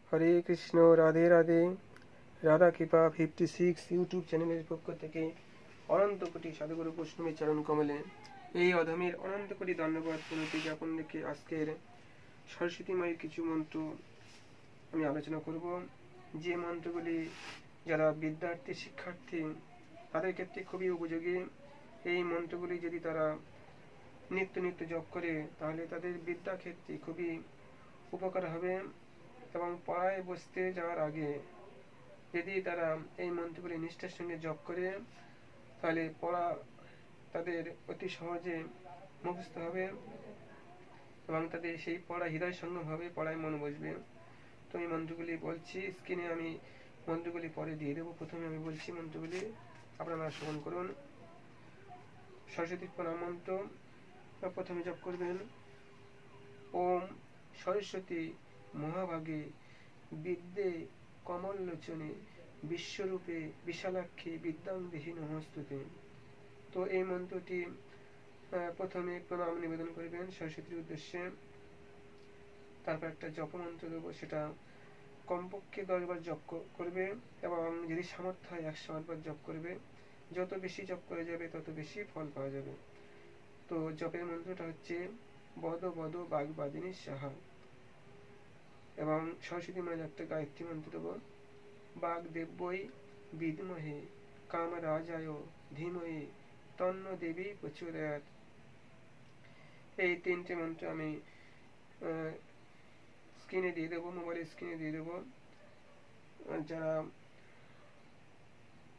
হরে কৃষ্ণ, রাধে রাধে। রাধা কৃপা 56 ইউটিউব চ্যানেলের পক্ষ থেকে অনন্ত কোটি সাধুগুরু বৈষ্ণবী চরণ কমলে এই অধমের অনন্ত কোটি ধন্যবাদ প্রণতি জ্ঞাপন রেখে আজকের সরস্বতী মায়ের কিছু মন্ত্র আমি আলোচনা করব। যে মন্ত্রগুলি যারা বিদ্যার্থী শিক্ষার্থী তাদের ক্ষেত্রে খুবই উপযোগী। এই মন্ত্রগুলি যদি তারা নিত্য নিত্য জপ করে তাহলে তাদের বিদ্যা ক্ষেত্রে খুবই উপকার হবে। এবং পড়ায় বসতে যাওয়ার আগে যদি তারা এই মন্ত্রগুলি নিষ্ঠার সঙ্গে জপ করে তাহলে পড়া তাদের অতি সহজে মুখস্থ হবে এবং তাদের সেই পড়া হৃদয় সঙ্গমভাবে পড়ায় মন বসবে। তো এই মন্ত্রগুলি বলছি, স্ক্রিনে আমি মন্ত্রগুলি পরে দিয়ে দেবো। প্রথমে আমি বলছি মন্ত্রগুলি, আপনারা শ্রবণ করুন। সরস্বতীর প্রণাম মন্ত্র প্রথমে জপ করবেন। ওম সরস্বতী মহাভাগে বিদ্যে কমললোচনে বিশ্বরূপে বিশালাক্ষী বিদ্যাং দেহি নমস্তুতে। তো এই মন্ত্রটি প্রথমে প্রণাম নিবেদন করবেন সরস্বতীর উদ্দেশ্যে। তারপর একটা জপ মন্ত্র দেবো, সেটা কমপক্ষে 10 বার জপ করবে এবং যদি সামর্থ্য হয় 108 বার জপ করবে। যত বেশি জপ করে যাবে তত বেশি ফল পাওয়া যাবে। তো জপের মন্ত্রটা হচ্ছে বদ বদ বাগবাদিনী সাহা। এবং সরস্বতী মায়ের একটা গায়ত্রী মন্ত্র দেবো, বাগ দেব্যই বিদ্মহে কাম রাজায় ধীমহি তন্ন দেবী প্রচুরাত। এই 3টে মন্ত্র আমি স্ক্রিনে দিয়ে দেবো, মোবাইলের স্ক্রিনে দিয়ে দেবো। যারা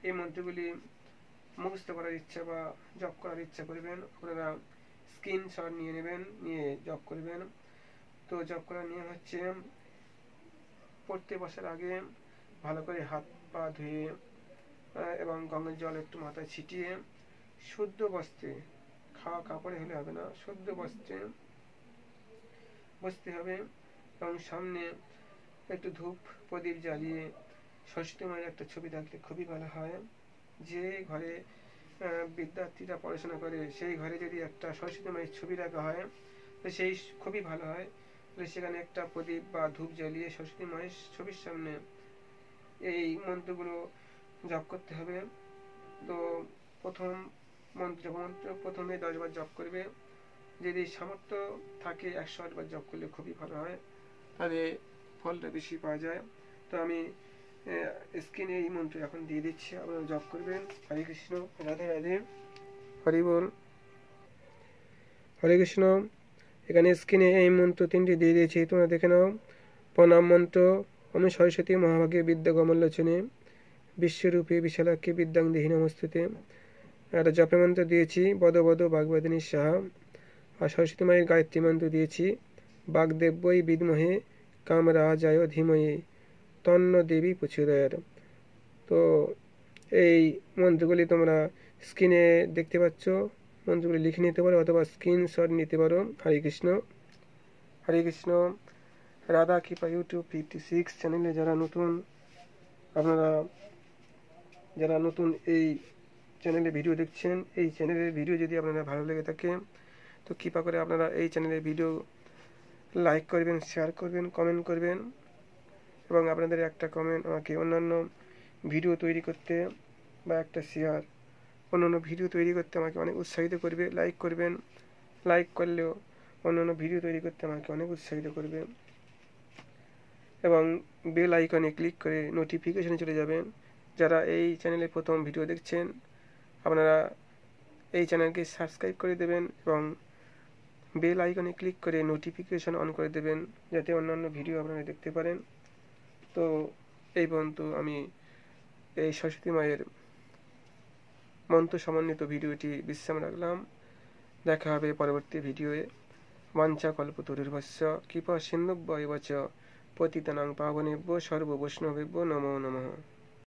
এই মন্ত্রগুলি মুখস্থ করার ইচ্ছা বা জপ করার ইচ্ছা করবেন আপনারা স্ক্রিনশট নিয়ে নেবেন, নিয়ে জপ করবেন। তো জপ করার নিয়ম হচ্ছে, পড়তে বসার আগে ভালো করে হাত পা ধুয়ে এবং গঙ্গার জল একটু মাথায় ছিটিয়ে শুদ্ধ বস্ত্রে, খাওয়া কাপড়ে হলে হবে না, শুদ্ধ বস্ত্রে বসতে হবে এবং সামনে একটু ধূপ প্রদীপ জ্বালিয়ে সরস্বতী মায়ের একটা ছবি থাকলে খুবই ভালো হয়। যে ঘরে বিদ্যার্থীরা পড়াশোনা করে সেই ঘরে যদি একটা সরস্বতী মায়ের ছবি রাখা হয় তো সেই খুবই ভালো হয়। তাহলে সেখানে একটা প্রদীপ বা ধূপ জ্বালিয়ে সরস্বতী মায়ের ছবির সামনে এই মন্ত্রগুলো জপ করতে হবে। তো প্রথম মন্ত্র প্রথমে 10 বার জপ করবে। যদি সামর্থ্য থাকে 108 বার জপ করলে খুবই ভালো হয়, তাহলে ফলটা বেশি পাওয়া যায়। তো আমি স্ক্রিনে এই মন্ত্র এখন দিয়ে দিচ্ছি, আপনারা জপ করবেন। হরে কৃষ্ণ, রাধে রাধে, হরি বল। হরে কৃষ্ণ। এখানে স্ক্রিনে এই মন্ত্র 3টি দিয়ে দিয়েছি, তোমরা দেখে নাও। প্রণাম মন্ত্র, ওম সরস্বতী মহাভাগে বিদ্যা কমললোচনে বিশ্বরূপে বিশালাক্ষী বিদ্যাং দেহি নমস্তুতে। একটা জপের মন্ত্র দিয়েছি, বদ বদ বাগবাদিনী সাহা। আর সরস্বতী মায়ের গায়ত্রী মন্ত্র দিয়েছি, বাগদেব্যই বিদ্মহে কাম রাজায় ধীমহি তন্ন দেবী প্রচুরাত। তো এই মন্ত্রগুলি তোমরা স্ক্রিনে দেখতে পাচ্ছ, মন্ত্রগুলি লিখে নিতে পারো অথবা স্ক্রিনশট নিতে পারো। হরে কৃষ্ণ। হরে কৃষ্ণ। রাধা কৃপা ইউটিউব 56 চ্যানেলে যারা নতুন, আপনারা যারা নতুন এই চ্যানেলে ভিডিও দেখছেন, এই চ্যানেলের ভিডিও যদি আপনারা ভালো লেগে থাকে তো কৃপা করে আপনারা এই চ্যানেলের ভিডিও লাইক করবেন, শেয়ার করবেন, কমেন্ট করবেন। এবং আপনাদের একটা কমেন্ট আমাকে অন্যান্য ভিডিও তৈরি করতে বা একটা শেয়ার অন্যান্য ভিডিও তৈরি করতে আমাকে অনেক উৎসাহিত করবে। লাইক করবেন, লাইক করলেও অন্যান্য ভিডিও তৈরি করতে আমাকে অনেক উৎসাহিত করবে। এবং বেল আইকনে ক্লিক করে নোটিফিকেশনে চলে যাবেন। যারা এই চ্যানেলে প্রথম ভিডিও দেখছেন আপনারা এই চ্যানেলকে সাবস্ক্রাইব করে দেবেন এবং বেল আইকনে ক্লিক করে নোটিফিকেশন অন করে দেবেন, যাতে অন্যান্য ভিডিও আপনারা দেখতে পারেন। তো এই পর্যন্ত আমি এই সরস্বতী মায়ের মন্ত্র সমন্বিত ভিডিওটি বিশ্রাম রাখলাম। দেখা হবে পরবর্তী ভিডিওয়ে। বাঞ্ছা কল্পতরুর্ভস্য কৃপা সিন্ধুভ্য এব চ পতিতানাং পাবনেভ্যো সর্ব বৈষ্ণবেভ্যো নমো নমঃ।